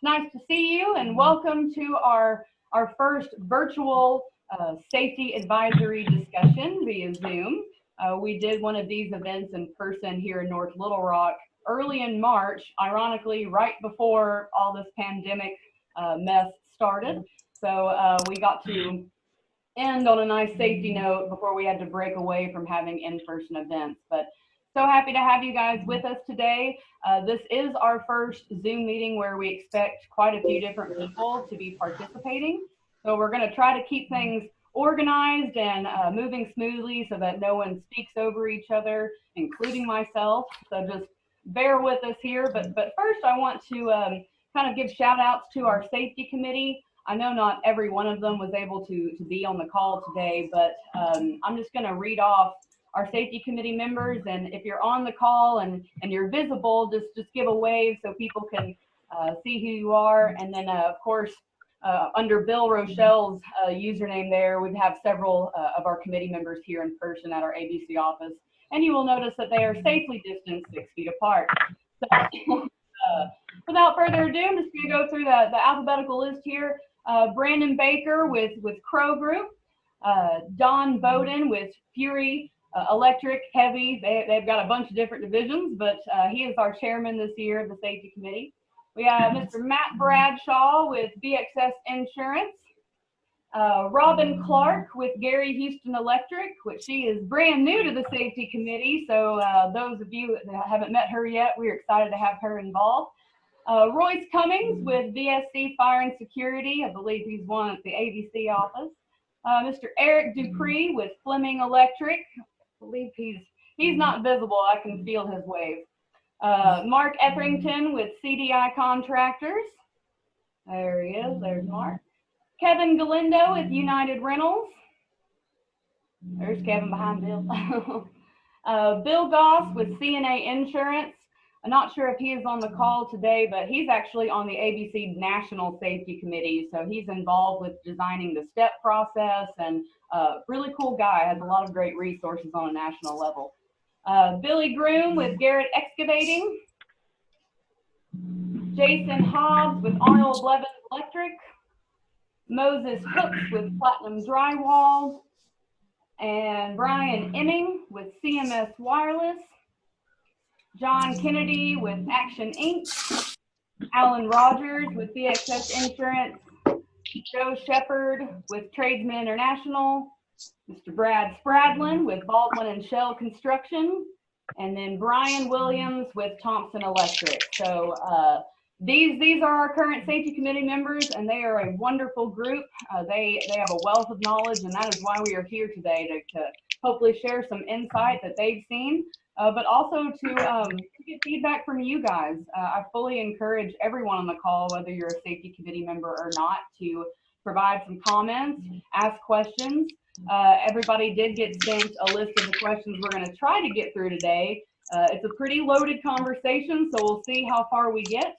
nice to see you, and welcome to our first virtual safety advisory discussion via Zoom. We did one of these events in person here in North Little Rock early in March, ironically right before all this pandemic mess started. So we got to end on a nice safety note before we had to break away from having in-person events. But so happy to have you guys with us today. This is our first Zoom meeting where we expect quite a few different people to be participating. So we're going to try to keep things organized and moving smoothly so that no one speaks over each other, including myself. So just bear with us here. But first, I want to kind of give shout outs to our safety committee. I know not every one of them was able to be on the call today, but I'm just going to read off our safety committee members, and if you're on the call and you're visible, just give a wave so people can see who you are. And then of course, under Bill Rochelle's username there, we have several of our committee members here in person at our ABC office, and you will notice that they are safely distanced 6 feet apart. So without further ado, I'm just going to go through the alphabetical list here. Brandon Baker with Crow Group, Don Bowden with Fury Electric Heavy. They've got a bunch of different divisions, but he is our chairman this year of the safety committee. We have Mr. Matt Bradshaw with BXS Insurance, Robin Clark with Gary Houston Electric, which she is brand new to the safety committee. So those of you that haven't met her yet, we're excited to have her involved. Royce Cummings with VSC Fire and Security. I believe he's one at the ABC office. Mr. Eric Dupree with Fleming Electric. I believe he's not visible. I can feel his wave. Mark Etherington with CDI Contractors. There he is. There's Mark. Kevin Galindo with United Rentals. There's Kevin behind Bill. Bill Goss with CNA Insurance. I'm not sure if he is on the call today, but he's actually on the ABC National Safety Committee. So he's involved with designing the STEP process, and really cool guy, has a lot of great resources on a national level. Billy Groom with Garrett Excavating. Jason Hobbs with Arnold Blevins Electric. Moses Hooks with Platinum Drywall. And Brian Emming with CMS Wireless. John Kennedy with Action Inc., Alan Rogers with BXS Insurance, Joe Shepard with Tradesmen International, Mr. Brad Spradlin with Baldwin and Shell Construction, and then Brian Williams with Thompson Electric. So these are our current safety committee members, and they are a wonderful group. They have a wealth of knowledge, and that is why we are here today, to hopefully share some insight that they've seen. But also to get feedback from you guys. I fully encourage everyone on the call, whether you're a safety committee member or not, to provide some comments, ask questions. Everybody did get sent a list of the questions we're going to try to get through today. It's a pretty loaded conversation, so we'll see how far we get.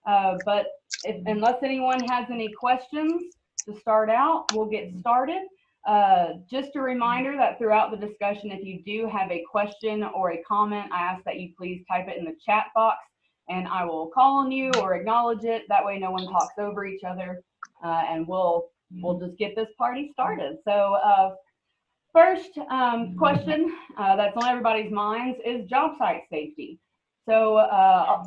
But unless anyone has any questions to start out, we'll get started. Just a reminder that throughout the discussion, if you do have a question or a comment, I ask that you please type it in the chat box, and I will call on you or acknowledge it. That way no one talks over each other, and we'll just get this party started. So first question that's on everybody's minds is job site safety. So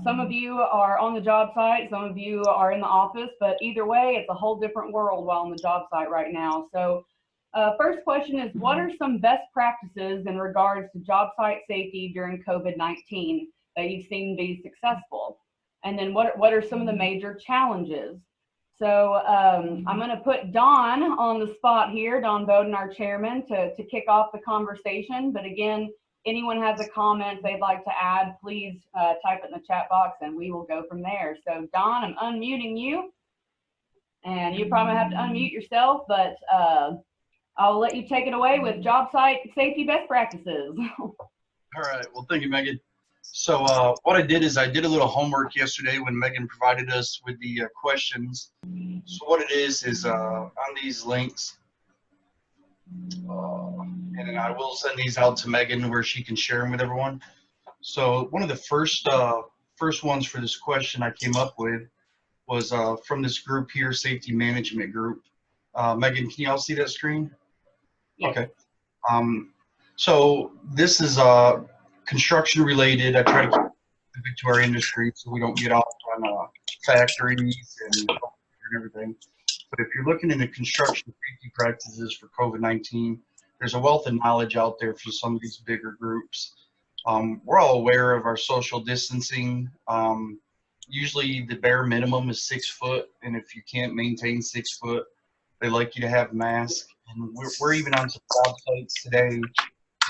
some of you are on the job site, some of you are in the office, but either way, it's a whole different world while on the job site right now. So first question is, what are some best practices in regards to job site safety during COVID-19 that you've seen be successful? And then what are some of the major challenges? So I'm going to put Don on the spot here, Don Bowden, our chairman, to kick off the conversation. But again, anyone has a comment they'd like to add, please type it in the chat box and we will go from there. So Don, I'm unmuting you. And you probably have to unmute yourself, but I'll let you take it away with job site safety best practices. All right. Well, thank you, Megan. So what I did is I did a little homework yesterday when Megan provided us with the questions. So what it is on these links, and then I will send these out to Megan where she can share them with everyone. So one of the first ones for this question I came up with was from this group here, Safety Management Group. Megan, can you all see that screen? Yes. Okay. So this is construction related. I try to keep it specific to our industry so we don't get off on factories and everything. But if you're looking into construction safety practices for COVID-19, there's a wealth of knowledge out there for some of these bigger groups. We're all aware of our social distancing. Usually the bare minimum is 6 foot, and if you can't maintain 6 foot, they like you to have a mask. And we're even on some job sites today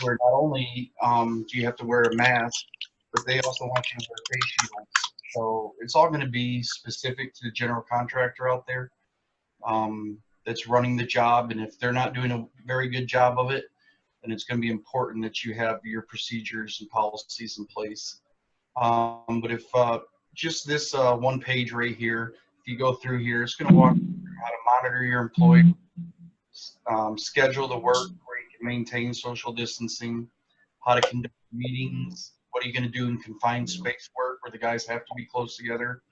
where not only do you have to wear a mask, but they also want you to wear face shields. So it's all going to be specific to the general contractor out there that's running the job. And if they're not doing a very good job of it, then it's going to be important that you have your procedures and policies in place. But if just this one page right here, if you go through here, it's going to walk you through how to monitor your employee, schedule the work where you can maintain social distancing, how to conduct meetings, what are you going to do in confined space work where the guys have to be close together,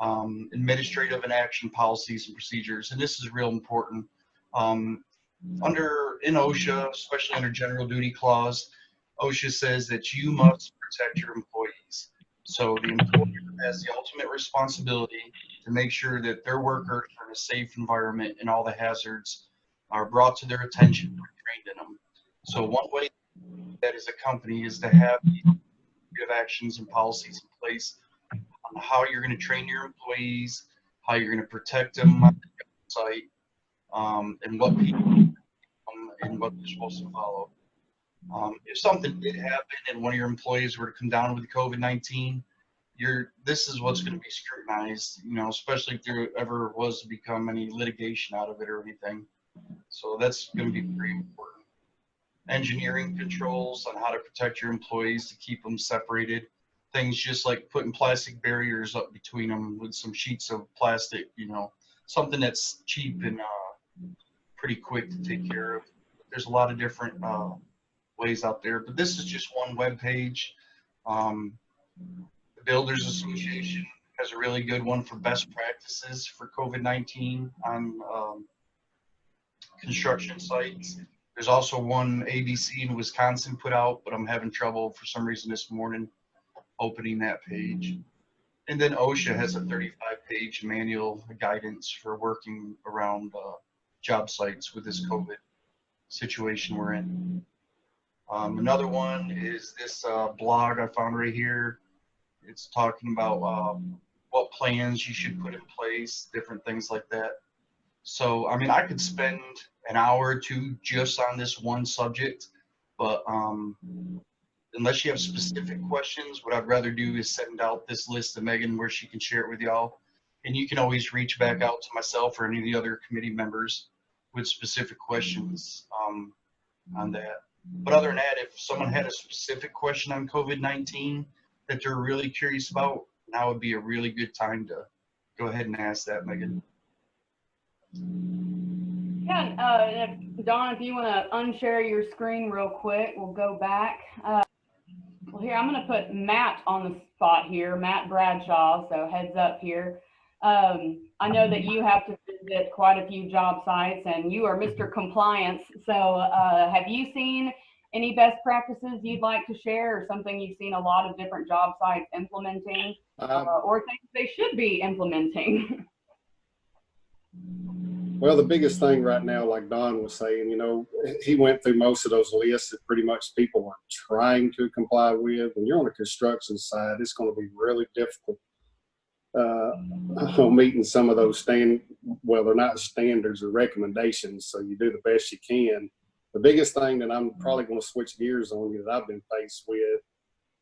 administrative and action policies and procedures. And this is real important. In OSHA, especially under general duty clause, OSHA says that you must protect your employees. So the employer has the ultimate responsibility to make sure that their workers are in a safe environment and all the hazards are brought to their attention and trained in them. So one way that as a company is to have actions and policies in place on how you're going to train your employees, how you're going to protect them on the site, and what people and what they're supposed to follow. If something did happen and one of your employees were to come down with COVID-19, this is what's going to be scrutinized, especially if there ever was to become any litigation out of it or anything. So that's going to be pretty important. Engineering controls on how to protect your employees to keep them separated. Things just like putting plastic barriers up between them with some sheets of plastic, something that's cheap and pretty quick to take care of. There's a lot of different ways out there, but this is just one web page. The Builders Association has a really good one for best practices for COVID-19 on construction sites. There's also one ABC in Wisconsin put out, but I'm having trouble for some reason this morning opening that page. And then OSHA has a 35-page manual guidance for working around job sites with this COVID situation we're in. Another one is this blog I found right here. It's talking about what plans you should put in place, different things like that. So, I mean, I could spend an hour or two just on this one subject, but unless you have specific questions, what I'd rather do is send out this list to Megan where she can share it with y'all. And you can always reach back out to myself or any of the other committee members with specific questions on that. But other than that, if someone had a specific question on COVID-19 that they're really curious about, now would be a really good time to go ahead and ask that, Megan. Yeah, Dawn, if you want to unshare your screen real quick, we'll go back. Well, here, I'm going to put Matt on the spot here, Matt Bradshaw, so heads up here. I know that you have to visit quite a few job sites, and you are Mr. Compliance. So have you seen any best practices you'd like to share, or something you've seen a lot of different job sites implementing, or things they should be implementing? Well, the biggest thing right now, like Don was saying, he went through most of those lists that pretty much people are trying to comply with. When you're on the construction side, it's going to be really difficult meeting some of those they're not standards or recommendations, so you do the best you can. The biggest thing that I'm probably going to switch gears on that I've been faced with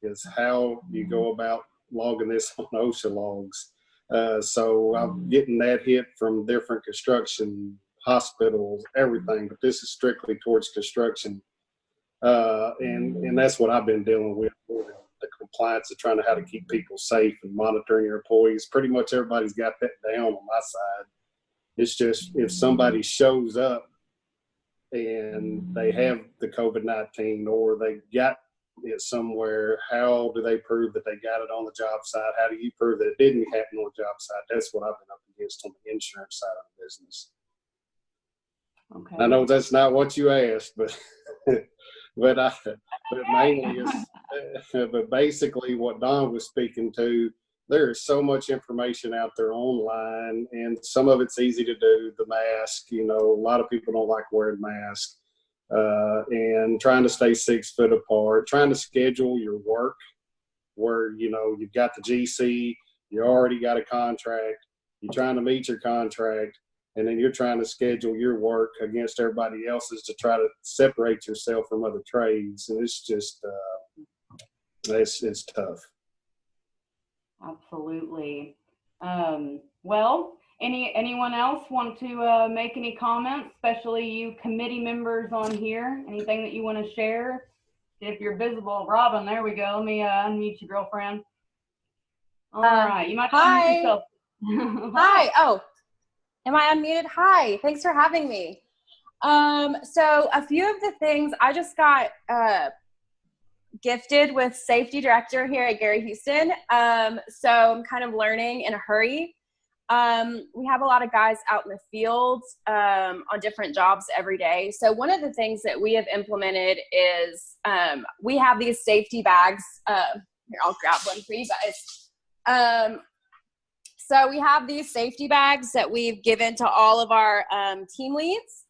is how you go about logging this on OSHA logs. So I'm getting that hit from different construction, hospitals, everything, but this is strictly towards construction. And that's what I've been dealing with, the compliance of trying to how to keep people safe and monitoring your employees. Pretty much everybody's got that down on my side. It's just if somebody shows up and they have the COVID-19 or they got it somewhere, how do they prove that they got it on the job site? How do you prove that it didn't happen on the job site? That's what I've been up against on the insurance side of the business. Okay. I know that's not what you asked, but but mainly is, but basically what Don was speaking to, there is so much information out there online, and some of it's easy to do. The mask, a lot of people don't like wearing masks, and trying to stay 6 foot apart, trying to schedule your work where, you've got the GC, you already got a contract, you're trying to meet your contract, and then you're trying to schedule your work against everybody else's to try to separate yourself from other trades. And it's just, it's tough. Absolutely. Well, anyone else want to make any comments, especially you committee members on here? Anything that you want to share? If you're visible, Robin, there we go. Let me unmute you, girlfriend. All right, you might unmute yourself. Hi. Oh, am I unmuted? Hi. Thanks for having me. So a few of the things, I just got gifted with safety director here at Gary Houston. So I'm kind of learning in a hurry. We have a lot of guys out in the field on different jobs every day. So one of the things that we have implemented is we have these safety bags. Here, I'll grab one for you guys. So we have these safety bags that we've given to all of our team leads.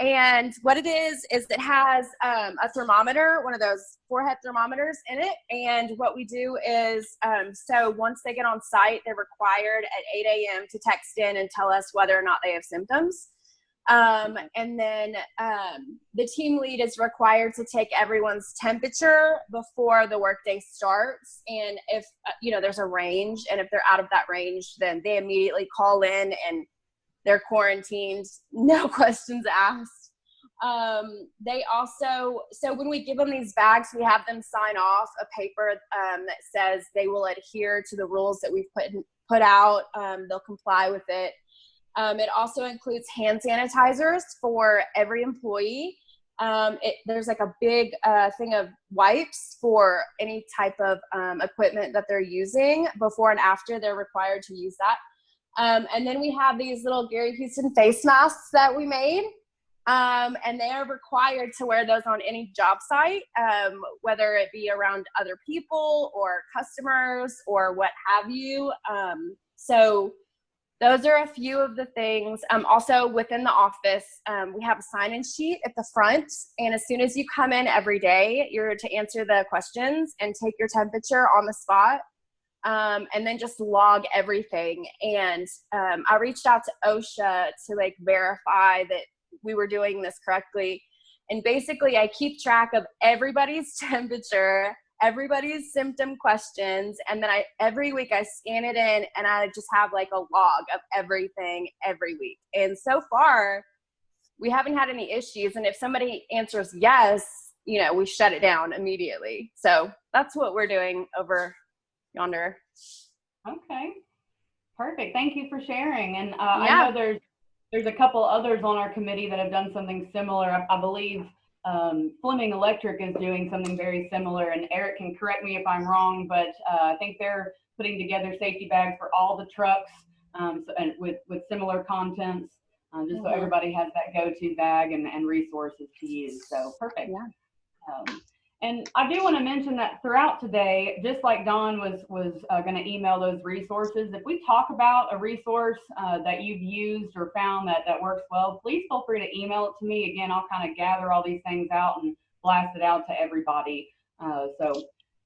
And what it is it has a thermometer, one of those forehead thermometers in it. And what we do is, so once they get on site, they're required at 8 a.m. to text in and tell us whether or not they have symptoms. And then the team lead is required to take everyone's temperature before the workday starts. And if, there's a range, and if they're out of that range, then they immediately call in and they're quarantined, no questions asked. They also, so when we give them these bags, we have them sign off a paper that says they will adhere to the rules that we've put out. They'll comply with it. It also includes hand sanitizers for every employee. There's like a big thing of wipes for any type of equipment that they're using. Before and after, they're required to use that. And then we have these little Gary Houston face masks that we made. And they are required to wear those on any job site, whether it be around other people or customers or what have you. So those are a few of the things. Also within the office, we have a sign-in sheet at the front. And as soon as you come in every day, you're to answer the questions and take your temperature on the spot. And then just log everything. And I reached out to OSHA to verify that we were doing this correctly. And basically I keep track of everybody's temperature, everybody's symptom questions. And then every week I scan it in and I just have a log of everything every week. And so far we haven't had any issues. And if somebody answers yes, we shut it down immediately. So that's what we're doing over yonder. Okay. Perfect. Thank you for sharing. And I know there's a couple others on our committee that have done something similar. I believe Fleming Electric is doing something very similar, and Eric can correct me if I'm wrong, but I think they're putting together safety bags for all the trucks and with similar contents, just so everybody has that go-to bag and resources to use. So perfect. Yeah. And I do want to mention that throughout today, just like Dawn was going to email those resources, if we talk about a resource that you've used or found that works well, please feel free to email it to me. Again, I'll kind of gather all these things out and blast it out to everybody. So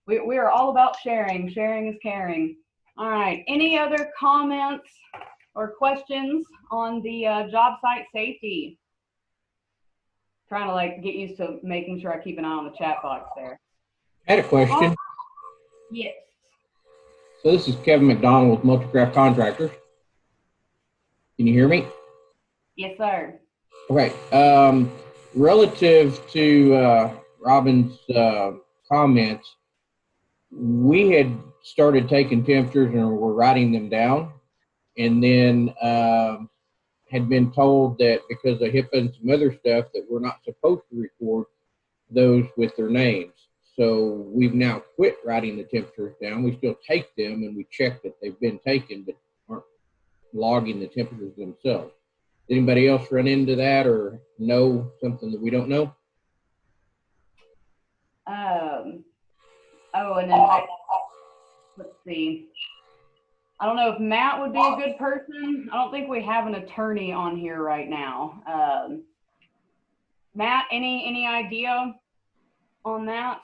we are all about sharing. Sharing is caring. All right. Any other comments or questions on the job site safety? Trying to get used to making sure I keep an eye on the chat box there. I had a question. Yes. So this is Kevin McDonald with Multicraft Contractors. Can you hear me? Yes, sir. Okay. Relative to Robin's comments, we had started taking temperatures and were writing them down, and then had been told that because of HIPAA and some other stuff that we're not supposed to record those with their names. So we've now quit writing the temperatures down. We still take them and we check that they've been taken, but aren't logging the temperatures themselves. Anybody else run into that or know something that we don't know? Oh, and then let's see. I don't know if Matt would be a good person. I don't think we have an attorney on here right now. Matt, any idea on that?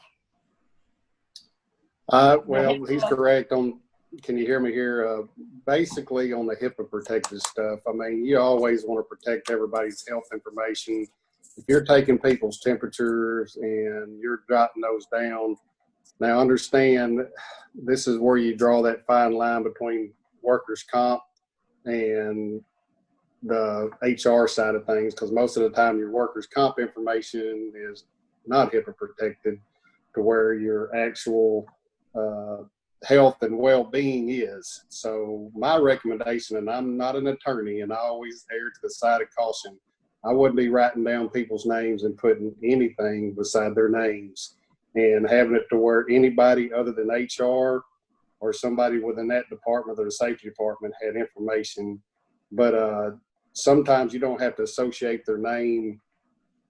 Well, he's correct on, can you hear me here? Basically on the HIPAA protected stuff, I mean, you always want to protect everybody's health information. If you're taking people's temperatures and you're jotting those down, now understand this is where you draw that fine line between workers' comp and the HR side of things, because most of the time your workers' comp information is not HIPAA protected to where your actual health and well-being is. So my recommendation, and I'm not an attorney and I always err to the side of caution, I wouldn't be writing down people's names and putting anything beside their names and having it to where anybody other than HR or somebody within that department or the safety department had information. But sometimes you don't have to associate their name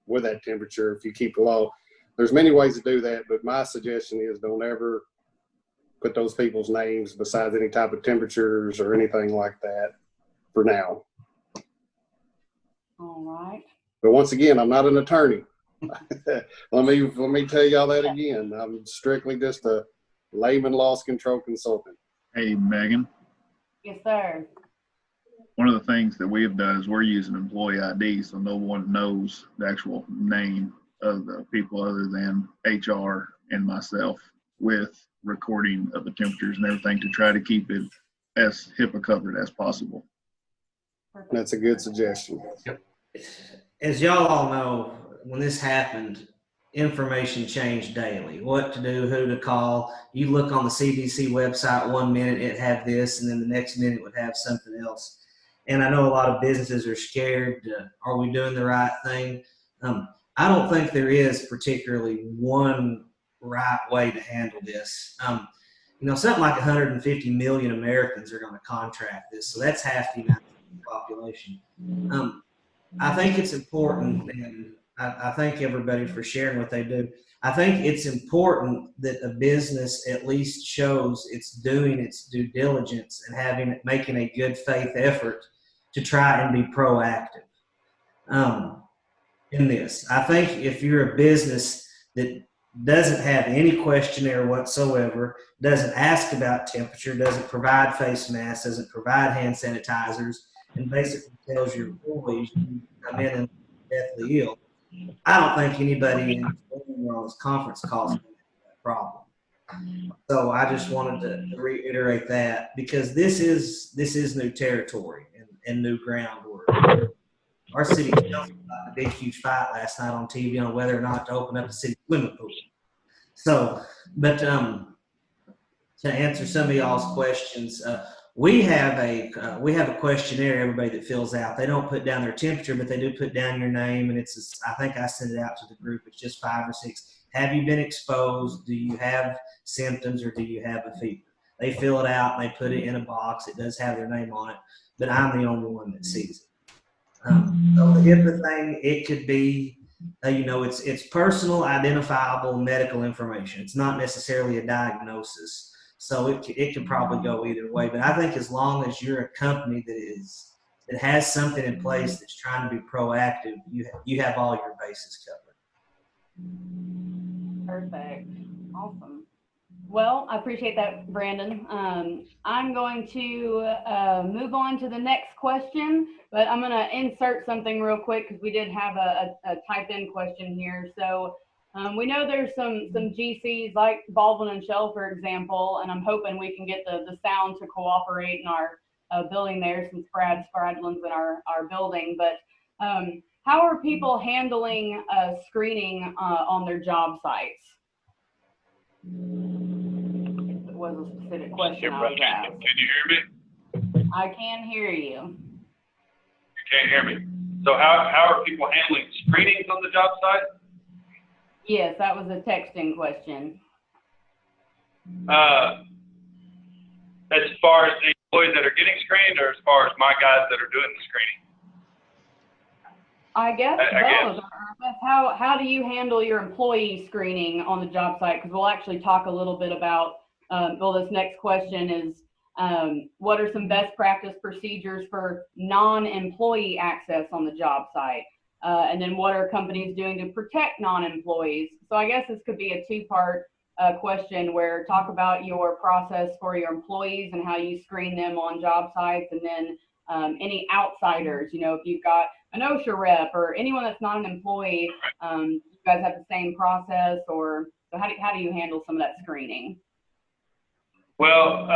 with that temperature if you keep the law. There's many ways to do that, but my suggestion is don't ever put those people's names besides any type of temperatures or anything like that for now. All right. But once again, I'm not an attorney. let me tell y'all that again. I'm strictly just a layman loss control consultant. Hey, Megan. Yes, sir. One of the things that we have done is we're using employee ID, so no one knows the actual name of the people other than HR and myself, with recording of the temperatures and everything to try to keep it as HIPAA covered as possible. That's a good suggestion. Yep. As y'all all know, when this happened, information changed daily. What to do, who to call. You look on the CDC website 1 minute, it had this, and then the next minute it would have something else. And I know a lot of businesses are scared. Are we doing the right thing? I don't think there is particularly one right way to handle this. Something like 150 million Americans are going to contract this, so that's half the United States population. I think it's important, and I thank everybody for sharing what they do. I think it's important that a business at least shows it's doing its due diligence and making a good faith effort to try and be proactive in this. I think if you're a business that doesn't have any questionnaire whatsoever, doesn't ask about temperature, doesn't provide face masks, doesn't provide hand sanitizers, and basically tells your employees you come in and deathly ill, I don't think anybody on this conference call is going to have that problem. So I just wanted to reiterate that, because this is new territory and new ground. Our city had a big, huge fight last night on TV on whether or not to open up the city swimming pool. So, but to answer some of y'all's questions, we have a questionnaire, everybody that fills out. They don't put down their temperature, but they do put down your name, and I think I sent it out to the group. It's just 5 or 6. Have you been exposed? Do you have symptoms, or do you have a fever? They fill it out and they put it in a box. It does have their name on it, but I'm the only one that sees it. So the HIPAA thing, it could be, it's personal, identifiable medical information. It's not necessarily a diagnosis. So it could probably go either way. But I think as long as you're a company that has something in place that's trying to be proactive, you have all your bases covered. Perfect. Awesome. Well, I appreciate that, Brandon. I'm going to move on to the next question, but I'm going to insert something real quick because we did have a type-in question here. So we know there's some GCs like Baldwin and Shell, for example, and I'm hoping we can get the sound to cooperate in our building there, since Brad Spradlin's in our building. But how are people handling screening on their job sites? It was a specific question I was asked. Can you hear me? I can hear you. You can't hear me. So how are people handling screenings on the job site? Yes, that was a texting question. As far as the employees that are getting screened, or as far as my guys that are doing the screening? I guess I guess. both. How do you handle your employee screening on the job site? Because we'll actually talk a little bit about, well, this next question is, what are some best practice procedures for non-employee access on the job site? And then what are companies doing to protect non-employees? So I guess this could be a two-part question where talk about your process for your employees and how you screen them on job sites, and then any outsiders, you know, if you've got an OSHA rep or anyone that's not an employee, you guys have the same process, or so how do you handle some of that screening? Well,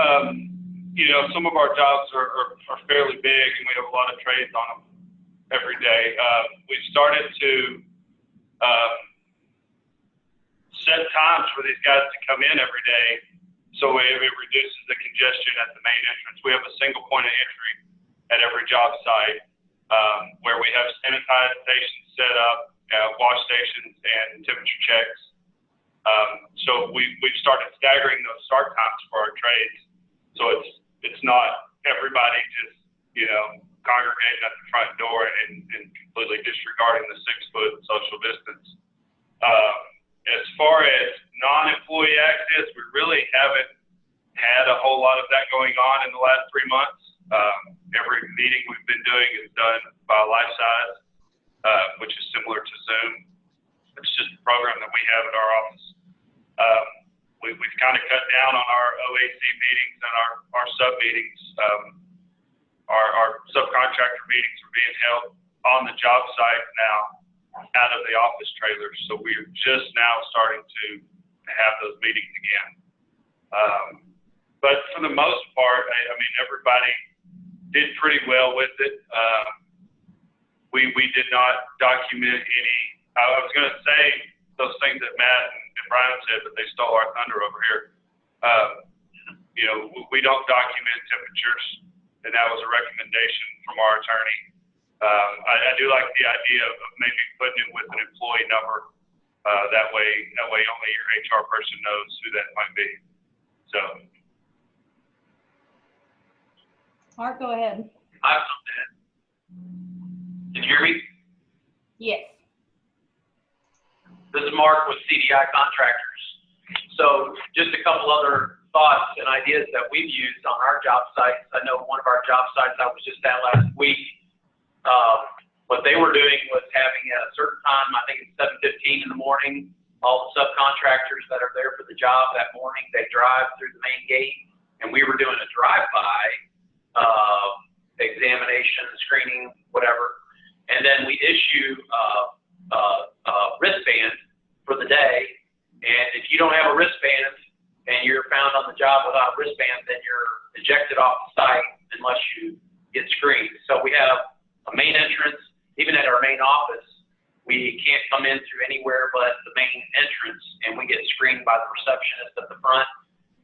you know, some of our jobs are fairly big, and we have a lot of trades on them every day. We've started to set times for these guys to come in every day, so it reduces the congestion at the main entrance. We have a single point of entry at every job site, where we have sanitized stations set up, wash stations, and temperature checks. So we've started staggering those start times for our trades, so it's not everybody just, you know, congregating at the front door and completely disregarding the 6-foot social distance. As far as non-employee access, we really haven't had a whole lot of that going on in the last 3 months. Every meeting we've been doing is done by life size, which is similar to Zoom. It's just a program that we have at our office. We've kind of cut down on our OAC meetings and our sub meetings. Our subcontractor meetings are being held on the job site now out of the office trailers. So we're just now starting to have those meetings again. But for the most part, I mean, everybody did pretty well with it. We did not document any, I was going to say those things that Matt and Brian said, but they stole our thunder over here. You know, we don't document temperatures, and that was a recommendation from our attorney. I do like the idea of maybe putting it with an employee number. That way only your HR person knows who that might be. So. Mark, go ahead. I have something. Can you hear me? Yes. This is Mark with CDI Contractors. So just a couple other thoughts and ideas that we've used on our job sites. I know one of our job sites I was just at last week, what they were doing was having at a certain time, I think it's 7:15 in the morning, all the subcontractors that are there for the job that morning, they drive through the main gate, and we were doing a drive-by examination, screening, whatever. And then we issue a wristband for the day. And if you don't have a wristband and you're found on the job without a wristband, then you're ejected off the site unless you get screened. So we have a main entrance, even at our main office, we can't come in through anywhere but the main entrance, and we get screened by the receptionist at the front,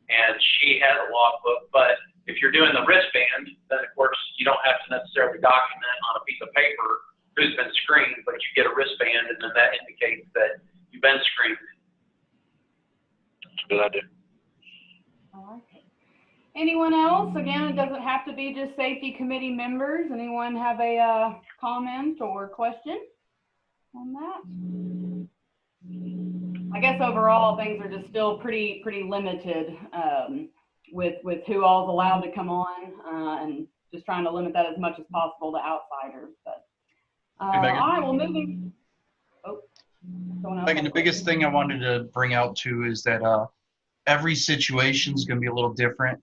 and she has a logbook. But if you're doing the wristband, then of course you don't have to necessarily document on a piece of paper who's been screened, but you get a wristband, and then that indicates that you've been screened. That's a good idea. I like it. Anyone else? Again, it doesn't have to be just safety committee members. Anyone have a comment or question on that? I guess overall things are just still pretty limited with who all's allowed to come on, and just trying to limit that as much as possible to outsiders. But Hey, Megan. all right, well, moving. Oh, Megan, the biggest thing I wanted to bring out too is that every situation is going to be a little different.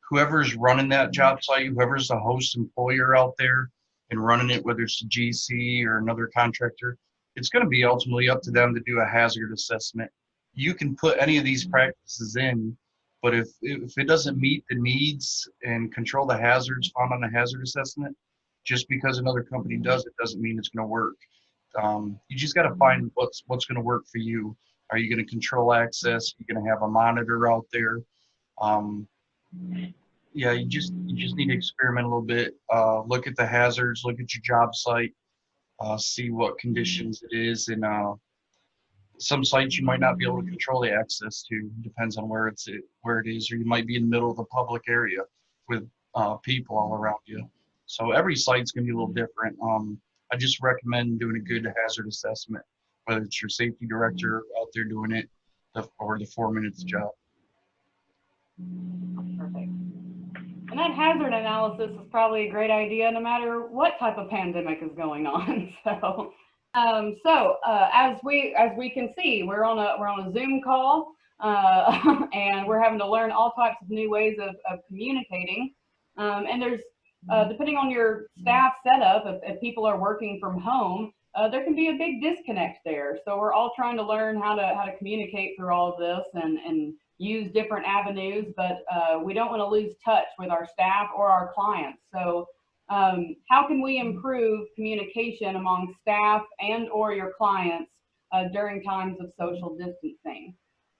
Whoever's running that job site, whoever's the host employer out there and running it, whether it's a GC or another contractor, it's going to be ultimately up to them to do a hazard assessment. You can put any of these practices in, but if it doesn't meet the needs and control the hazards found on a hazard assessment, just because another company does it doesn't mean it's going to work. You just got to find what's going to work for you. Are you going to control access? Are you going to have a monitor out there? Yeah, you just need to experiment a little bit. Look at the hazards. Look at your job site. See what conditions it is, and some sites you might not be able to control the access to. Depends on where it is, or you might be in the middle of a public area with people all around you. So every site's gonna be a little different. I just recommend doing a good hazard assessment, whether it's your safety director out there doing it or the foreman at the job. Perfect. And that hazard analysis is probably a great idea no matter what type of pandemic is going on. So, as we can see, we're on a Zoom call, and we're having to learn all types of new ways of communicating. And there's depending on your staff setup, if people are working from home, there can be a big disconnect there. So we're all trying to learn how to communicate through all of this and use different avenues, but we don't want to lose touch with our staff or our clients. So how can we improve communication among staff and or your clients during times of social distancing?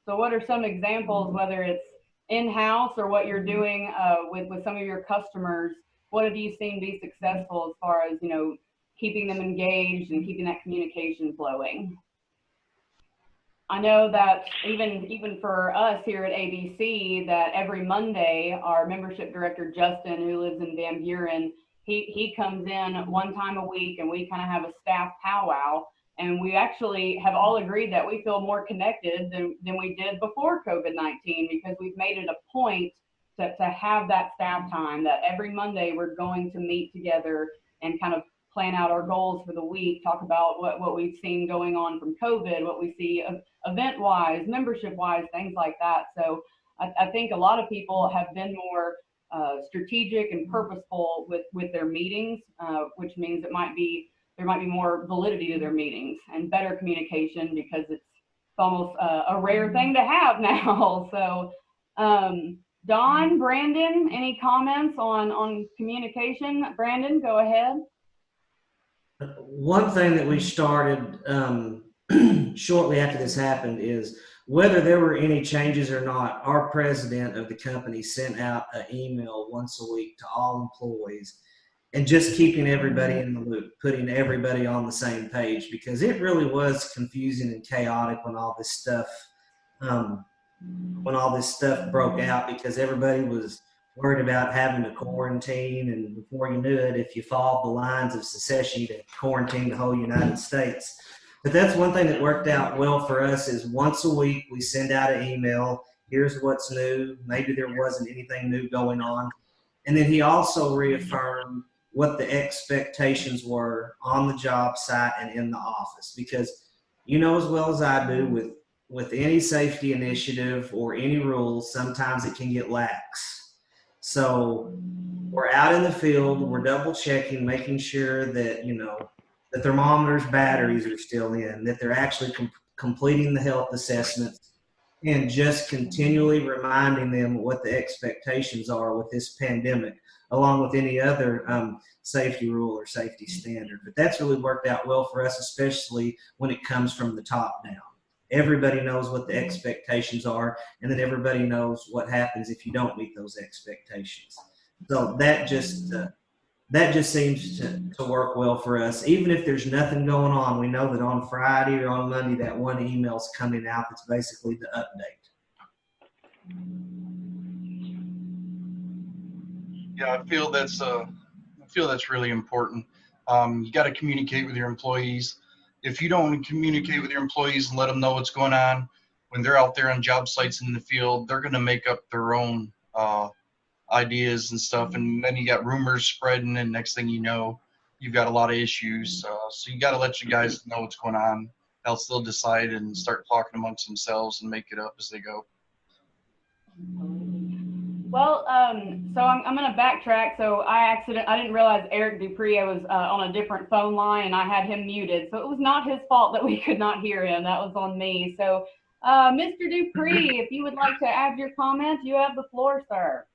So what are some examples, whether it's in-house or what you're doing with some of your customers? What have you seen be successful as far as, keeping them engaged and keeping that communication flowing? I know that even for us here at ABC, that every Monday, our membership director, Justin, who lives in Van Buren, he comes in one time a week and we kind of have a staff powwow. And we actually have all agreed that we feel more connected than we did before COVID-19, because we've made it a point to have that staff time, that every Monday we're going to meet together and kind of plan out our goals for the week, talk about what we've seen going on from COVID, what we see event-wise, membership-wise, things like that. So I think a lot of people have been more strategic and purposeful with their meetings, which means there might be more validity to their meetings and better communication, because it's almost a rare thing to have now. So Don, Brandon, any comments on communication? Brandon, go ahead. One thing that we started shortly after this happened is, whether there were any changes or not, our president of the company sent out an email once a week to all employees, and just keeping everybody in the loop, putting everybody on the same page, because it really was confusing and chaotic when all this stuff broke out, because everybody was worried about having to quarantine, and before you knew it, if you followed the lines of secession, you'd quarantine the whole United States. But that's one thing that worked out well for us, is once a week we send out an email, here's what's new, maybe there wasn't anything new going on. And then he also reaffirmed what the expectations were on the job site and in the office, because you know as well as I do, with any safety initiative or any rules, sometimes it can get lax. So we're out in the field, we're double checking, making sure that, the thermometers, batteries are still in, that they're actually completing the health assessments, and just continually reminding them what the expectations are with this pandemic, along with any other safety rule or safety standard. But that's really worked out well for us, especially when it comes from the top down. Everybody knows what the expectations are, and then everybody knows what happens if you don't meet those expectations. So that just seems to work well for us. Even if there's nothing going on, we know that on Friday or on Monday, that one email's coming out that's basically the update. Yeah, I feel that's really important. You got to communicate with your employees. If you don't communicate with your employees and let them know what's going on, when they're out there on job sites in the field, they're going to make up their own ideas and stuff. And then you got rumors spreading, and next thing you know, you've got a lot of issues. So you got to let you guys know what's going on, else they'll decide and start talking amongst themselves and make it up as they go. Well, so I'm going to backtrack. So I didn't realize Eric Dupree was on a different phone line, and I had him muted. So it was not his fault that we could not hear him. That was on me. So Mr. Dupree, if you would like to add your comments, you have the floor, sir.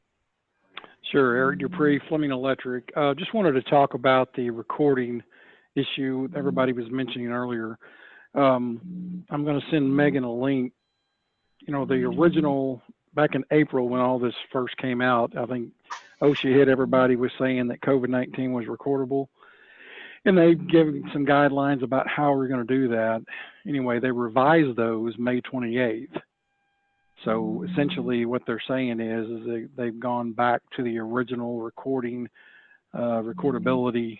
Sure, Eric Dupree, Fleming Electric. Just wanted to talk about the recording issue everybody was mentioning earlier. I'm going to send Megan a link. The original, back in April when all this first came out, I think OSHA hit everybody with saying that COVID-19 was recordable. And they gave some guidelines about how we're going to do that. Anyway, they revised those May 28th. So essentially what they're saying is they've gone back to the original recording, recordability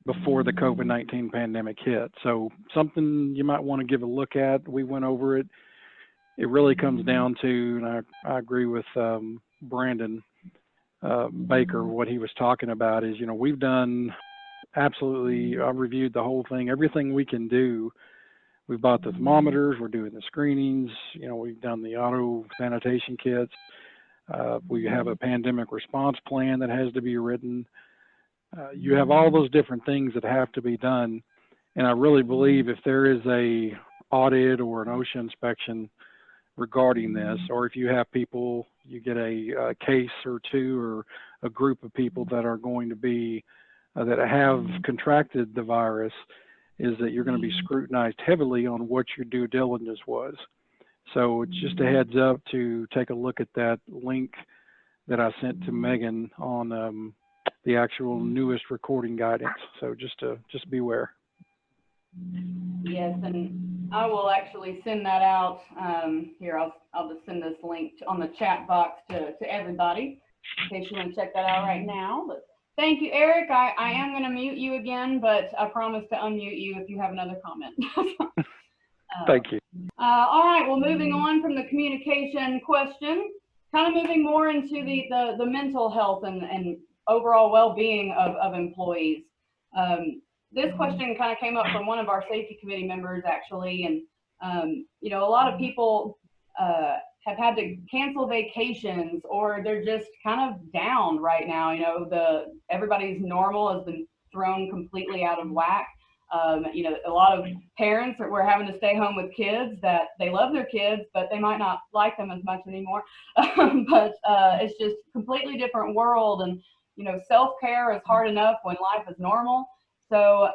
before the COVID-19 pandemic hit. So something you might want to give a look at. We went over it. It really comes down to, and I agree with Brandon Baker, what he was talking about is, we've done absolutely, I've reviewed the whole thing, everything we can do. We've bought the thermometers, we're doing the screenings, we've done the auto sanitation kits. We have a pandemic response plan that has to be written. You have all those different things that have to be done. And I really believe if there is a audit or an OSHA inspection regarding this, or if you have people, you get a case or two or a group of people that are going to be, that have contracted the virus, is that you're going to be scrutinized heavily on what your due diligence was. So it's just a heads up to take a look at that link that I sent to Megan on the actual newest recording guidance. So just beware. Yes, and I will actually send that out. Here, I'll just send this link on the chat box to everybody in case you want to check that out right now. But thank you, Eric. I am going to mute you again, but I promise to unmute you if you have another comment. Thank you. All right, well, moving on from the communication question, kind of moving more into the mental health and overall well-being of employees. This question kind of came up from one of our safety committee members, actually, and a lot of people have had to cancel vacations, or they're just kind of down right now. Everybody's normal has been thrown completely out of whack. A lot of parents were having to stay home with kids that they love their kids, but they might not like them as much anymore. But it's just a completely different world. And, self-care is hard enough when life is normal. So,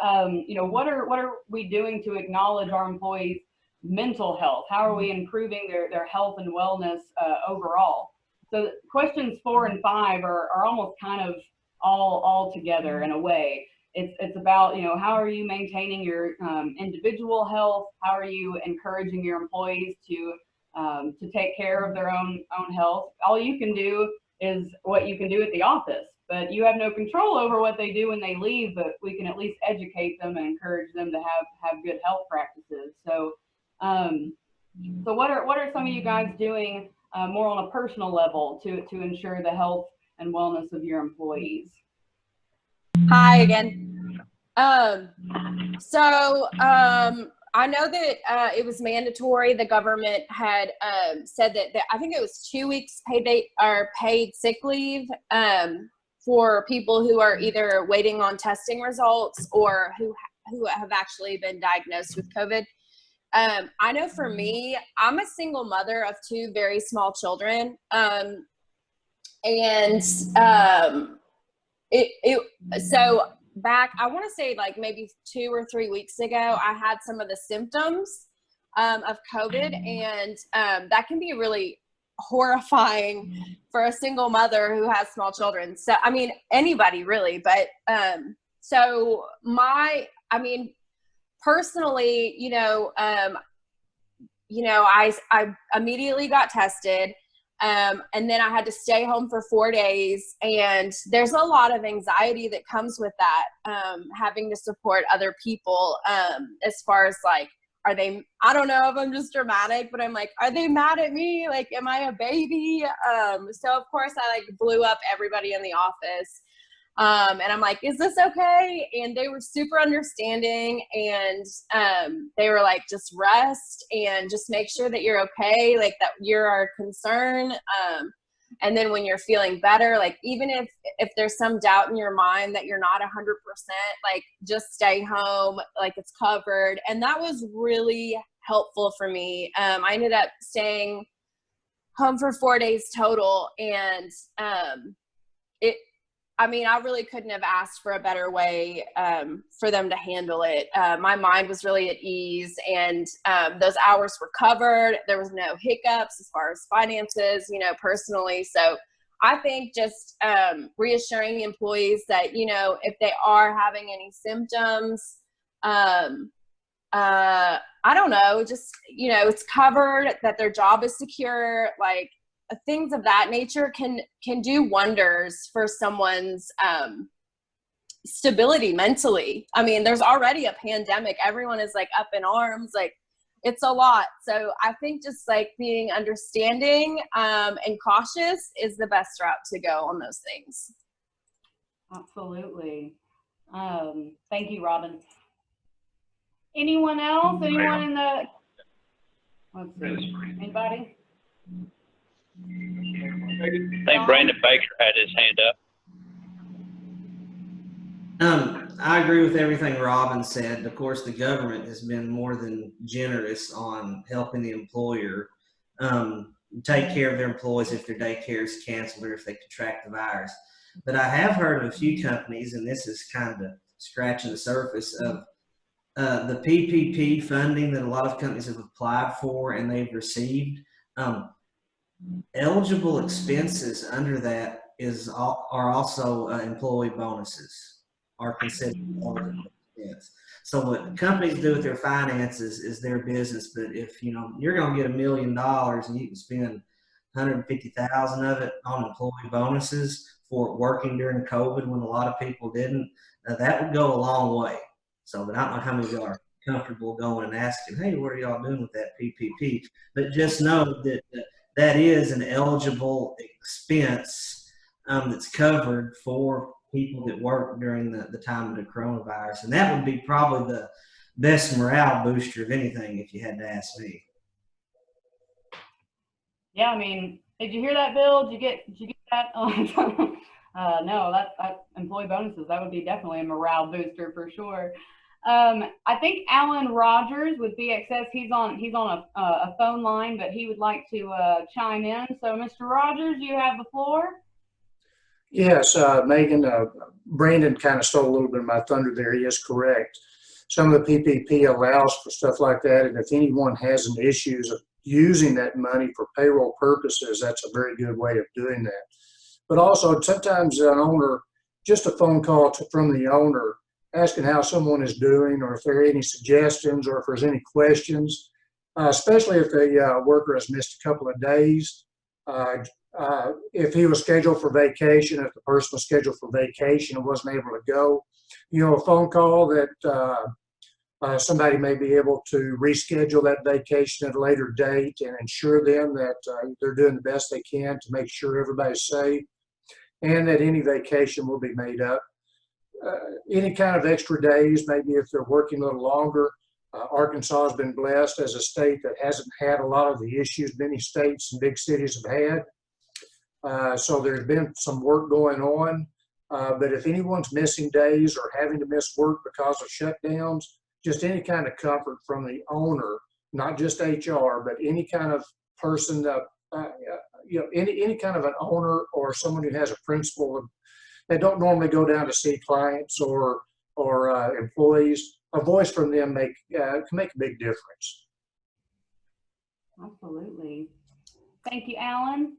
what are we doing to acknowledge our employees' mental health? How are we improving their health and wellness overall? So questions 4 and 5 are almost kind of all together in a way. It's about, how are you maintaining your individual health? How are you encouraging your employees to take care of their own health? All you can do is what you can do at the office, but you have no control over what they do when they leave, but we can at least educate them and encourage them to have good health practices. So, so what are some of you guys doing more on a personal level to ensure the health and wellness of your employees? Hi again. I know that it was mandatory. The government had said that I think it was 2 weeks paid sick leave for people who are either waiting on testing results or who have actually been diagnosed with COVID. I know for me, I'm a single mother of 2 very small children. So back, I want to say like maybe 2 or 3 weeks ago, I had some of the symptoms of COVID, and that can be really horrifying for a single mother who has small children. So, I mean, anybody really, but personally, I immediately got tested. And then I had to stay home for 4 days, and there's a lot of anxiety that comes with that, having to support other people, as far as like, I don't know if I'm just dramatic, but I'm like, are they mad at me? Like, am I a baby? So of course I like blew up everybody in the office. And I'm like, is this okay? And they were super understanding, and they were like, just rest and just make sure that you're okay, like that you're our concern. And then when you're feeling better, like even if there's some doubt in your mind that you're not 100%, like just stay home, like it's covered. And that was really helpful for me. I ended up staying home for 4 days total, and I really couldn't have asked for a better way for them to handle it. My mind was really at ease, and those hours were covered. There was no hiccups as far as finances, personally. So I think just reassuring the employees that, you know, if they are having any symptoms, I don't know, just, you know, it's covered, that their job is secure, like things of that nature can do wonders for someone's stability mentally. I mean, there's already a pandemic. Everyone is like up in arms, like it's a lot. So I think just like being understanding and cautious is the best route to go on those things. Absolutely. Thank you, Robin. Anyone else? Anyone in the, let's see, anybody? I think Brandon Baker had his hand up. I agree with everything Robin said. Of course, the government has been more than generous on helping the employer take care of their employees if their daycare is canceled or if they contract the virus. But I have heard of a few companies, and this is kind of scratching the surface of the PPP funding that a lot of companies have applied for and they've received. Eligible expenses under that are also employee bonuses are considered eligible expense. So what companies do with their finances is their business. But if you know you're going to get $1 million and you can spend 150,000 of it on employee bonuses for working during COVID when a lot of people didn't, that would go a long way. So, but I don't know how many of y'all are comfortable going and asking, hey, what are y'all doing with that PPP? But just know that that is an eligible expense that's covered for people that work during the time of the coronavirus. And that would be probably the best morale booster of anything if you had to ask me. Yeah, I mean, did you hear that, Bill? Did you get that? No, that's employee bonuses. That would be definitely a morale booster for sure. I think Alan Rogers with BXS, he's on a phone line, but he would like to chime in. So, Mr. Rogers, you have the floor. Yes, Megan, Brandon kind of stole a little bit of my thunder there. He is correct. Some of the PPP allows for stuff like that, and if anyone has an issues of using that money for payroll purposes, that's a very good way of doing that. But also, sometimes an owner, just a phone call from the owner asking how someone is doing, or if there are any suggestions, or if there's any questions, especially if the worker has missed a couple of days. If he was scheduled for vacation, if the person was scheduled for vacation and wasn't able to go, you know, a phone call that somebody may be able to reschedule that vacation at a later date and ensure them that they're doing the best they can to make sure everybody's safe and that any vacation will be made up. Any kind of extra days, maybe if they're working a little longer. Arkansas has been blessed as a state that hasn't had a lot of the issues many states and big cities have had. So there's been some work going on. But if anyone's missing days or having to miss work because of shutdowns, just any kind of comfort from the owner, not just HR, but any kind of person, you know, any kind of an owner or someone who has a principal. They don't normally go down to see clients or employees. A voice from them can make a big difference. Absolutely. Thank you, Alan.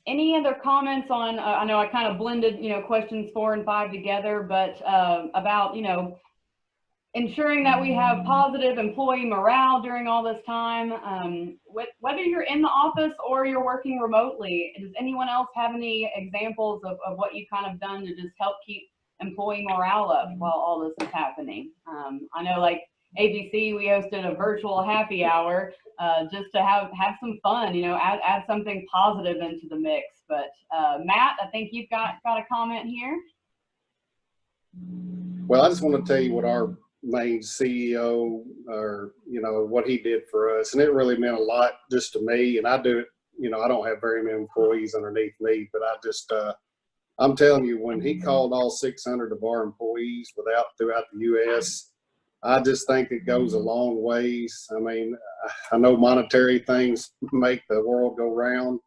Any other comments on, I know I kind of blended, you know, questions 4 and 5 together, but about, you know, ensuring that we have positive employee morale during all this time, whether you're in the office or you're working remotely. Does anyone else have any examples of what you've kind of done to just help keep employee morale up while all this is happening? I know, like ABC, we hosted a virtual happy hour just to have some fun, you know, add something positive into the mix. But Matt, I think you've got a comment here. Well, I just want to tell you what our main CEO, or you know, what he did for us, and it really meant a lot just to me. And I do it, you know, I don't have very many employees underneath me, but I just I'm telling you, when he called all 600 of our employees throughout the U.S., I just think it goes a long ways. I mean, I know monetary things make the world go round,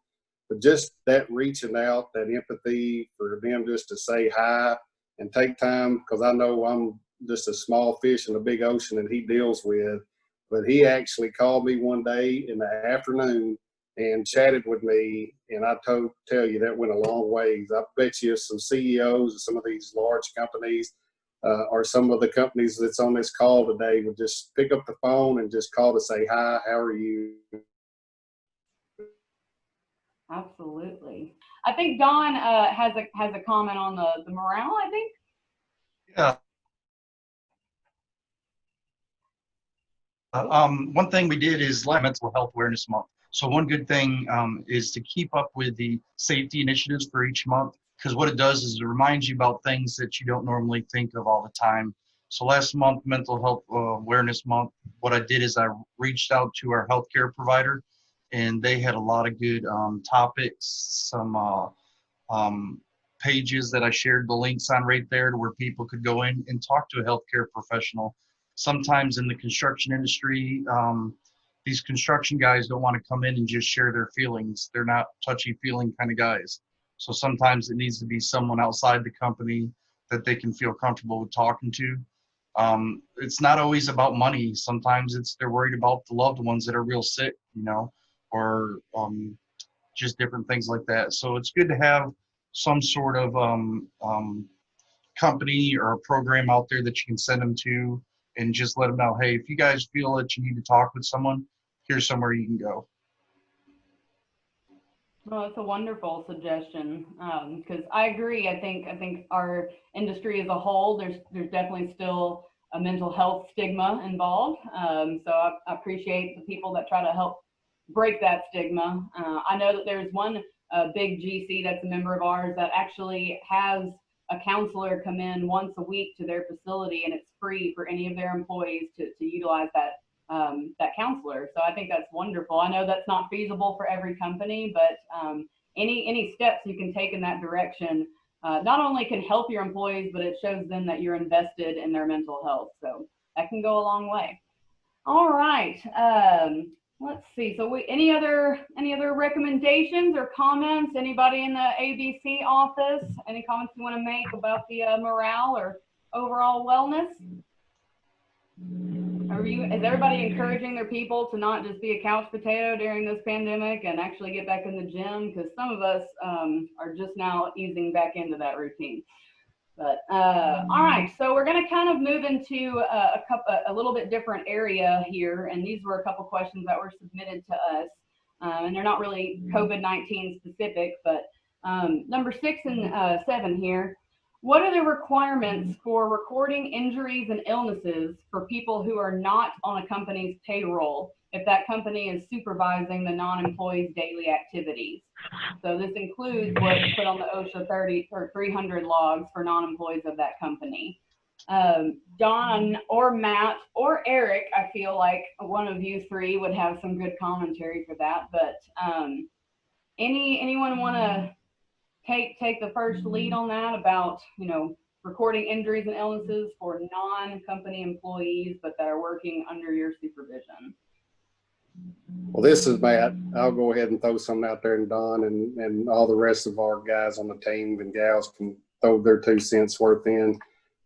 but just that reaching out, that empathy for them just to say hi and take time, because I know I'm just a small fish in a big ocean that he deals with. But he actually called me one day in the afternoon and chatted with me, and I tell you that went a long ways. I bet you some CEOs of some of these large companies or some of the companies that's on this call today would just pick up the phone and just call to say, hi, how are you? Absolutely. I think Don has a comment on the morale, I think. Yeah. One thing we did is Mental Health Awareness Month. So one good thing is to keep up with the safety initiatives for each month, because what it does is it reminds you about things that you don't normally think of all the time. So last month, Mental Health Awareness Month, what I did is I reached out to our healthcare provider, and they had a lot of good topics, some pages that I shared the links on right there to where people could go in and talk to a healthcare professional. Sometimes in the construction industry, these construction guys don't want to come in and just share their feelings. They're not touchy-feeling kind of guys. So sometimes it needs to be someone outside the company that they can feel comfortable with talking to. It's not always about money. Sometimes they're worried about the loved ones that are real sick, or just different things like that. So it's good to have some sort of company or a program out there that you can send them to and just let them know, hey, if you guys feel that you need to talk with someone, here's somewhere you can go. Well, that's a wonderful suggestion, because I agree. I think our industry as a whole, there's definitely still a mental health stigma involved. So I appreciate the people that try to help break that stigma. I know that there's one big GC that's a member of ours that actually has a counselor come in once a week to their facility, and it's free for any of their employees to utilize that counselor. So I think that's wonderful. I know that's not feasible for every company, but any steps you can take in that direction not only can help your employees, but it shows them that you're invested in their mental health. So that can go a long way. All right. Let's see. So any other recommendations or comments? Anybody in the ABC office? Any comments you want to make about the morale or overall wellness? Is everybody encouraging their people to not just be a couch potato during this pandemic and actually get back in the gym? Because some of us are just now easing back into that routine. But all right, so we're going to kind of move into a little bit different area here, and these were a couple questions that were submitted to us, and they're not really COVID-19 specific, but number 6 and 7 here. What are the requirements for recording injuries and illnesses for people who are not on a company's payroll if that company is supervising the non-employees' daily activities? So this includes what's put on the OSHA 30 or 300 logs for non-employees of that company. Don or Matt or Eric, I feel like one of you three would have some good commentary for that. But anyone want to take the first lead on that about recording injuries and illnesses for non-company employees but that are working under your supervision? Well, this is Matt. I'll go ahead and throw something out there, and Don and all the rest of our guys on the team and gals can throw their 2 cents worth in.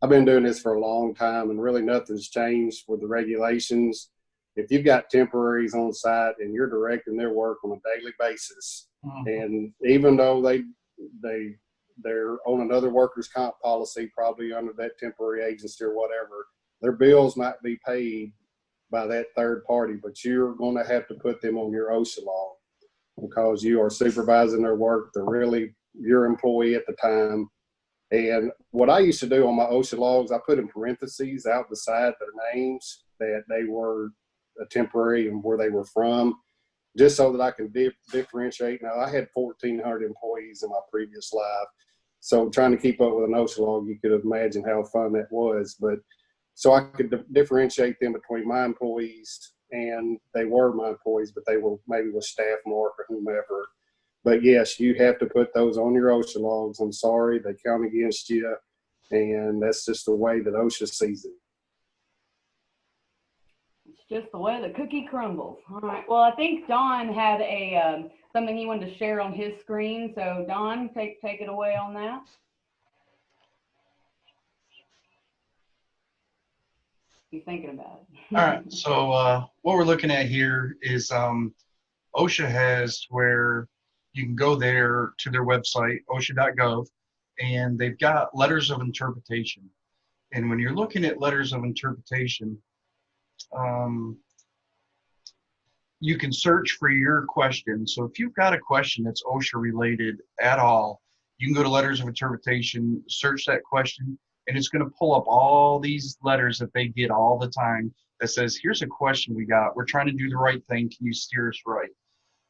I've been doing this for a long time, and really nothing's changed with the regulations. If you've got temporaries on site and you're directing their work on a daily basis, and even though they're on another workers' comp policy, probably under that temporary agency or whatever, their bills might be paid by that third party, but you're going to have to put them on your OSHA log because you are supervising their work. They're really your employee at the time. And what I used to do on my OSHA logs, I put in parentheses out beside their names that they were a temporary and where they were from, just so that I can differentiate. Now, I had 1,400 employees in my previous life, so trying to keep up with an OSHA log, you could imagine how fun that was. But so I could differentiate them between my employees, and they were my employees, but they were maybe with staff mark or whomever. But yes, you have to put those on your OSHA logs. I'm sorry, they count against you, and that's just the way that OSHA sees it. It's just the way the cookie crumbles. All right. Well, I think Don had a something he wanted to share on his screen. So Don, take it away on that. He's thinking about it. All right. So what we're looking at here is OSHA has where you can go there to their website, OSHA.gov, and they've got letters of interpretation. And when you're looking at letters of interpretation, you can search for your question. So if you've got a question that's OSHA related at all, you can go to letters of interpretation, search that question, and it's going to pull up all these letters that they get all the time that says, here's a question we got. We're trying to do the right thing. Can you steer us right?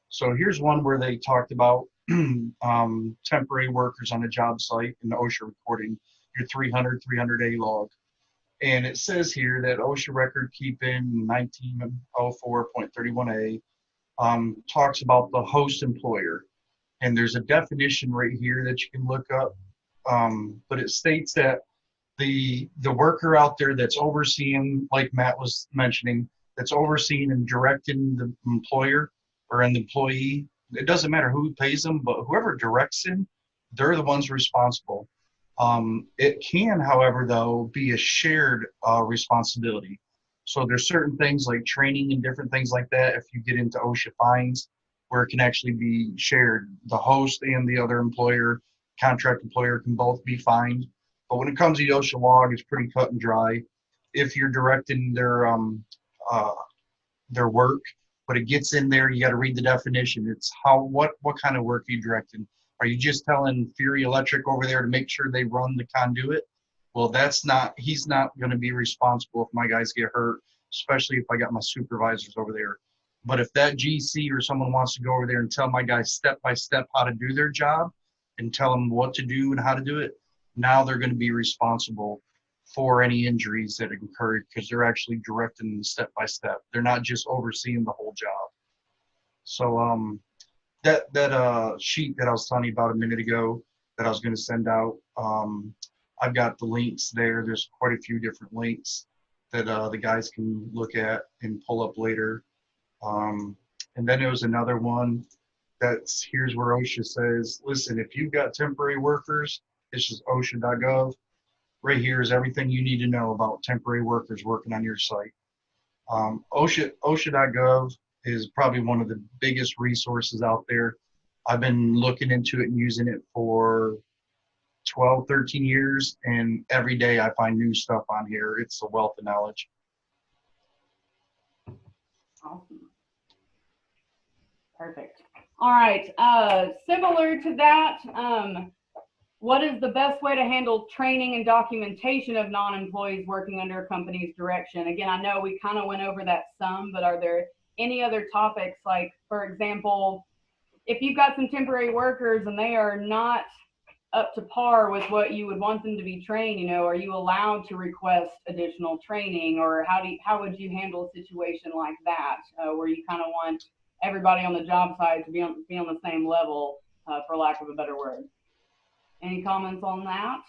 So here's one where they talked about temporary workers on a job site in the OSHA recording, your 300A log. And it says here that OSHA record keeping 1904.31A talks about the host employer. And there's a definition right here that you can look up. But it states that the worker out there that's overseeing, like Matt was mentioning, that's overseeing and directing the employer or an employee, it doesn't matter who pays them, but whoever directs him, they're the ones responsible. It can, however, though, be a shared responsibility. So there's certain things like training and different things like that, if you get into OSHA fines, where it can actually be shared. The host and the other employer, contract employer, can both be fined. But when it comes to the OSHA log, it's pretty cut and dry. If you're directing their work, but it gets in there, you got to read the definition. It's what kind of work are you directing? Are you just telling Fury Electric over there to make sure they run the conduit? Well, he's not going to be responsible if my guys get hurt, especially if I got my supervisors over there. But if that GC or someone wants to go over there and tell my guys step by step how to do their job and tell them what to do and how to do it, now they're going to be responsible for any injuries that occur because they're actually directing them step by step. They're not just overseeing the whole job. So that sheet that I was telling you about a minute ago that I was going to send out, I've got the links there. There's quite a few different links that the guys can look at and pull up later. And then there was another one here's where OSHA says, listen, if you've got temporary workers, it's just OSHA.gov. Right here is everything you need to know about temporary workers working on your site. OSHA.gov is probably one of the biggest resources out there. I've been looking into it and using it for 12, 13 years, and every day I find new stuff on here. It's a wealth of knowledge. Awesome. Perfect. All right. Similar to that, what is the best way to handle training and documentation of non-employees working under a company's direction? Again, I know we kind of went over that some, but are there any other topics, like, for example, if you've got some temporary workers and they are not up to par with what you would want them to be trained, are you allowed to request additional training, or how would you handle a situation like that, where you kind of want everybody on the job site to be on the same level, for lack of a better word? Any comments on that?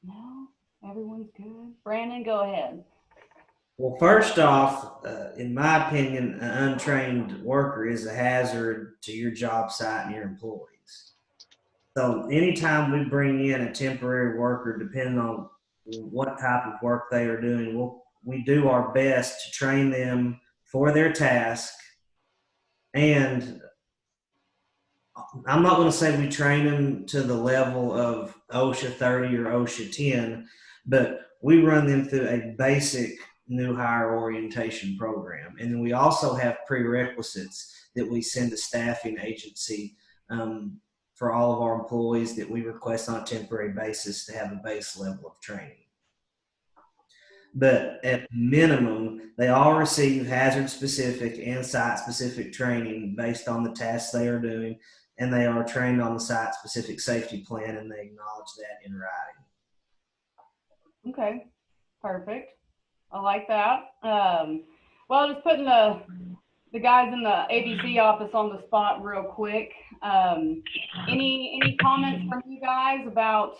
No? Everyone's good? Brandon, go ahead. Well, first off, in my opinion, an untrained worker is a hazard to your job site and your employees. So anytime we bring in a temporary worker, depending on what type of work they are doing, we do our best to train them for their task. And I'm not going to say we train them to the level of OSHA 30 or OSHA 10, but we run them through a basic new hire orientation program. And then we also have prerequisites that we send to staffing agency for all of our employees that we request on a temporary basis to have a base level of training. But at minimum, they all receive hazard-specific and site-specific training based on the tasks they are doing, and they are trained on the site-specific safety plan, and they acknowledge that in writing. Okay, perfect. I like that. Well, just putting the guys in the ABC office on the spot real quick. Any comments from you guys about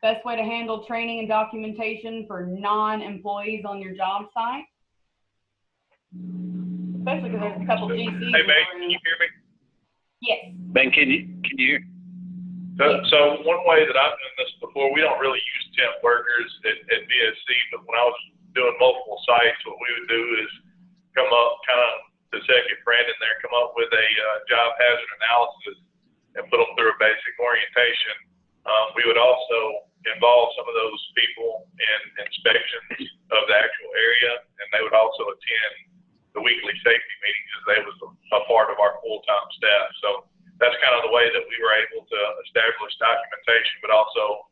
best way to handle training and documentation for non-employees on your job site? Especially because there's a couple GCs. Hey, Ben, can you hear me? Yes. Ben, can you? So one way that I've done this before, we don't really use temp workers at BSC, but when I was doing multiple sites, what we would do is come up, kind of to second Brandon there, come up with a job hazard analysis and put them through a basic orientation. We would also involve some of those people in inspections of the actual area, and they would also attend the weekly safety meetings as they was a part of our full-time staff. So that's kind of the way that we were able to establish documentation, but also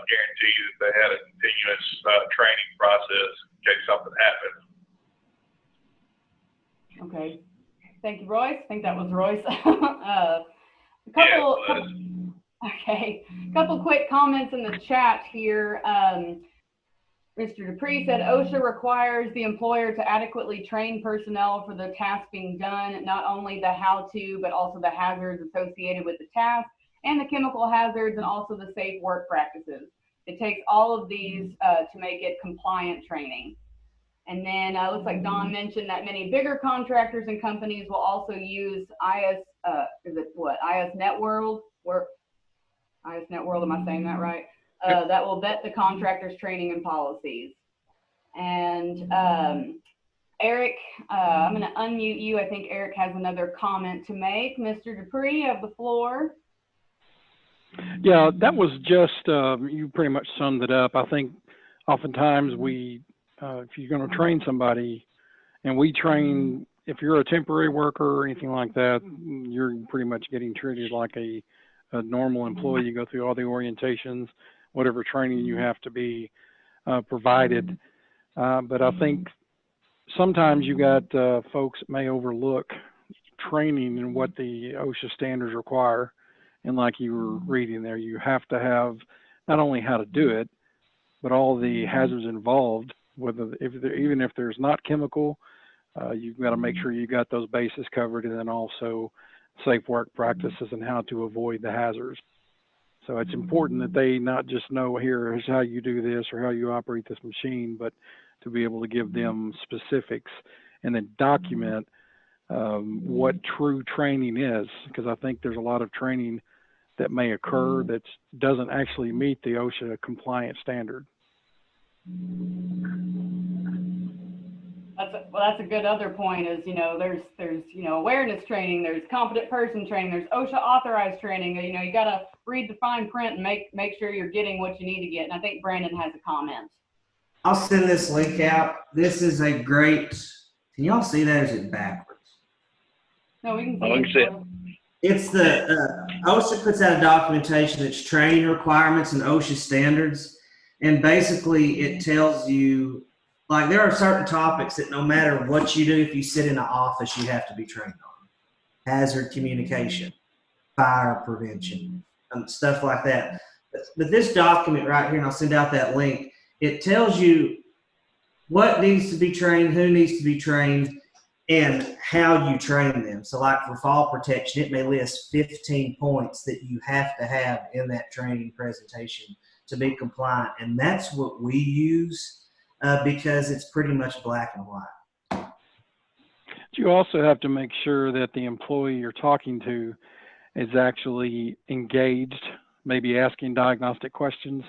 guarantee that they had a continuous training process in case something happened. Okay. Thank you, Royce. I think that was Royce. Okay. A couple quick comments in the chat here. Mr. Dupree said OSHA requires the employer to adequately train personnel for the task being done, not only the how-to, but also the hazards associated with the task and the chemical hazards and also the safe work practices. It takes all of these to make it compliant training. And then looks like Don mentioned that many bigger contractors and companies will also use IS Networld? IS Networld, am I saying that right? That will vet the contractor's training and policies. And Eric, I'm going to unmute you. I think Eric has another comment to make. Mr. Dupree, you have the floor. Yeah, that was just, you pretty much summed it up. I think oftentimes we, if you're going to train somebody, and we train, if you're a temporary worker or anything like that, you're pretty much getting treated like a normal employee. You go through all the orientations, whatever training you have to be provided. But I think sometimes you got folks that may overlook training and what the OSHA standards require. And like you were reading there, you have to have not only how to do it, but all the hazards involved, even if there's not chemical, you've got to make sure you got those bases covered, and then also safe work practices and how to avoid the hazards. So it's important that they not just know, here's how you do this or how you operate this machine, but to be able to give them specifics and then document what true training is, because I think there's a lot of training that may occur that doesn't actually meet the OSHA compliant standard. That's a good other point is, there's awareness training, there's competent person training, there's OSHA authorized training. You got to read the fine print and make sure you're getting what you need to get. And I think Brandon has a comment. I'll send this link out. This is a great, can y'all see that? Is it backwards? No, we can see it. It's the, OSHA puts out a documentation that's training requirements and OSHA standards. And basically it tells you, like, there are certain topics that no matter what you do, if you sit in an office, you have to be trained on. Hazard communication, fire prevention, stuff like that. But this document right here, and I'll send out that link, it tells you what needs to be trained, who needs to be trained, and how you train them. So like for fall protection, it may list 15 points that you have to have in that training presentation to be compliant. And that's what we use because it's pretty much black and white. You also have to make sure that the employee you're talking to is actually engaged, maybe asking diagnostic questions,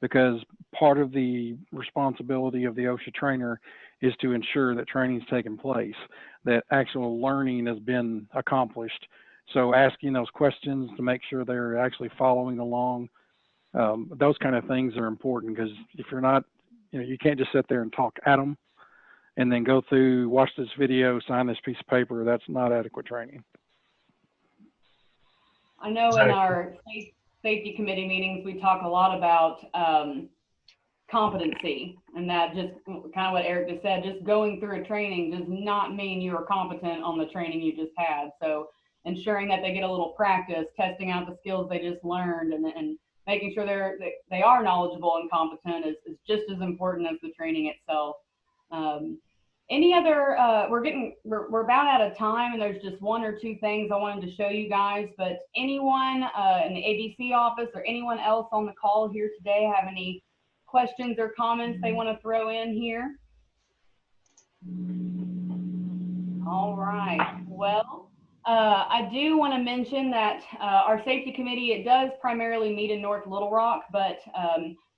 because part of the responsibility of the OSHA trainer is to ensure that training's taken place, that actual learning has been accomplished. So asking those questions to make sure they're actually following along, those kind of things are important, because if you're not, you can't just sit there and talk at them and then go through, watch this video, sign this piece of paper. That's not adequate training. I know in our safety committee meetings, we talk a lot about competency, and that just kind of what Eric just said, just going through a training does not mean you are competent on the training you just had. So ensuring that they get a little practice, testing out the skills they just learned, and making sure they are knowledgeable and competent is just as important as the training itself. Any other, we're about out of time, and there's just one or two things I wanted to show you guys, but anyone in the ABC office or anyone else on the call here today have any questions or comments they want to throw in here? All right, well, I do want to mention that our safety committee, it does primarily meet in North Little Rock, but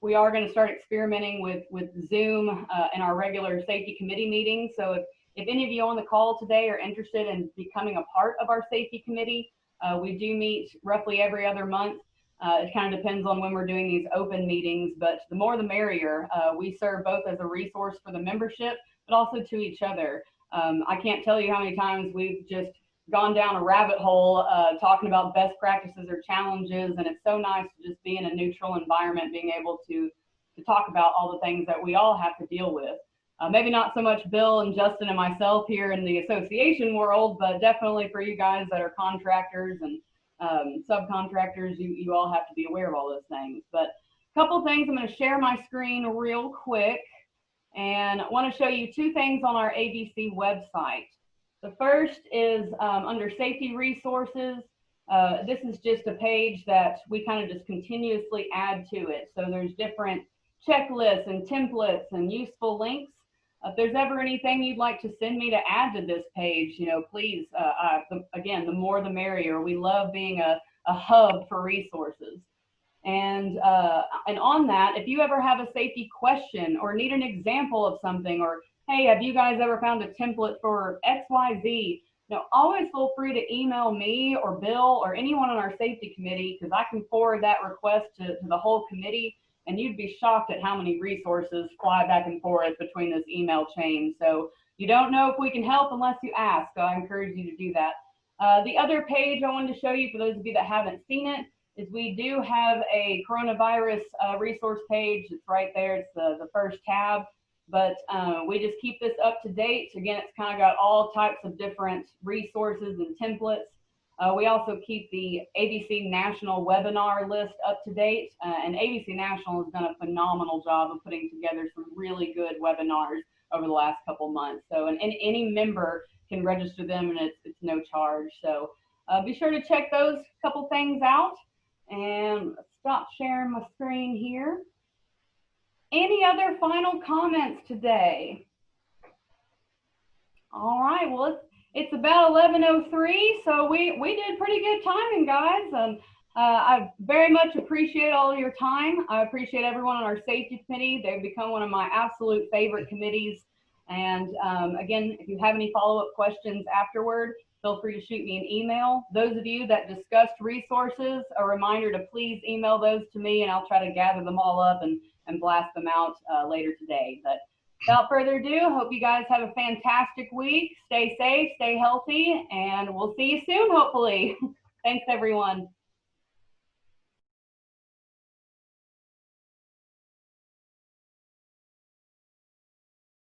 we are going to start experimenting with Zoom in our regular safety committee meetings. So if any of you on the call today are interested in becoming a part of our safety committee, we do meet roughly every other month. It kind of depends on when we're doing these open meetings, but the more the merrier. We serve both as a resource for the membership, but also to each other. I can't tell you how many times we've just gone down a rabbit hole talking about best practices or challenges, and it's so nice to just be in a neutral environment, being able to talk about all the things that we all have to deal with. Maybe not so much Bill and Justin and myself here in the association world, but definitely for you guys that are contractors and subcontractors, you all have to be aware of all those things. But a couple things, I'm going to share my screen real quick, and I want to show you two things on our ABC website. The first is under safety resources. This is just a page that we kind of just continuously add to it. So there's different checklists and templates and useful links. If there's ever anything you'd like to send me to add to this page, please, again, the more the merrier. We love being a hub for resources. And on that, if you ever have a safety question or need an example of something, or hey, have you guys ever found a template for XYZ? Always feel free to email me or Bill or anyone on our safety committee, because I can forward that request to the whole committee, and you'd be shocked at how many resources fly back and forth between this email chain. So you don't know if we can help unless you ask. So I encourage you to do that. The other page I wanted to show you, for those of you that haven't seen it, is we do have a coronavirus resource page. It's right there. It's the first tab. But we just keep this up to date. Again, it's kind of got all types of different resources and templates. We also keep the ABC National webinar list up to date. And ABC National has done a phenomenal job of putting together some really good webinars over the last couple months. So, and any member can register them, and it's no charge. So be sure to check those couple things out. And stop sharing my screen here. Any other final comments today? All right, well, it's about 11:03, so we did pretty good timing, guys. I very much appreciate all your time. I appreciate everyone on our safety committee. They've become one of my absolute favorite committees. And again, if you have any follow-up questions afterward, feel free to shoot me an email. Those of you that discussed resources, a reminder to please email those to me, and I'll try to gather them all up and blast them out later today. But without further ado, hope you guys have a fantastic week. Stay safe, stay healthy, and we'll see you soon, hopefully. Thanks, everyone.